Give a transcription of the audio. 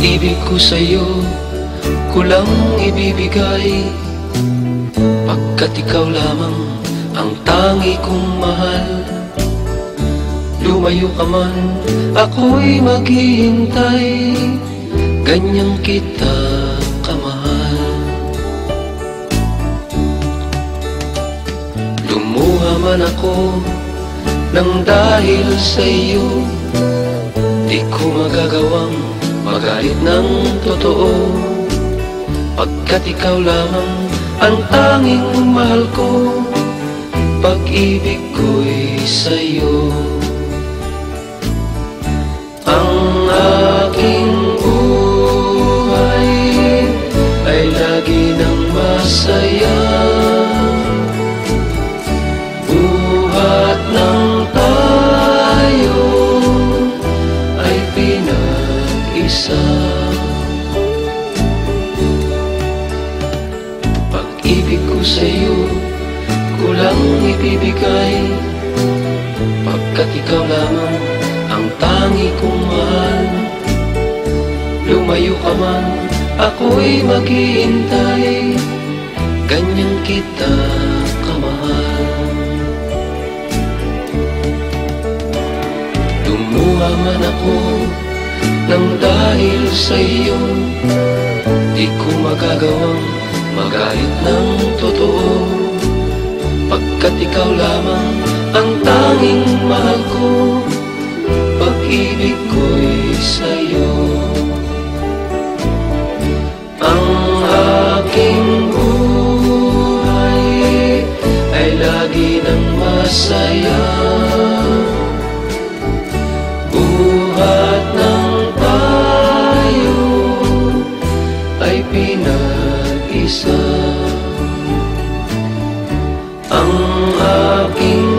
Pag-ibig ko sa'yo, kulang ibibigay, pagkat ikaw lamang ang tangi kong mahal. Lumayo ka man, ako'y maghihintay, ganyang kita kamahal. Lumuha man ako nang dahil sa'yo, di ko magagawang magalit ng totoo, pagkat ikaw lamang ang tanging mahal ko. Pag-ibig ko'y sa'yo. Ang aking buhay ay lagi nang masaya, buhat ng tayo ay pinag-isa. Pag-ibig ko sa'yo, kulang ibibigay, pagkat ikaw lamang ang tangi kong mahal. Lumayo ka man, ako'y maghihintay, ganyang kita kamahal. Lumuha man ako nang dahil sa iyo, di ko magagawang magalit ng totoo, pagkat ikaw lamang ang tanging mahal ko. Pag-ibig ko'y sa'yo. Ang aking buhay ay lagi nang masaya, buhat ng tayo ay pinag-isa. Ang aking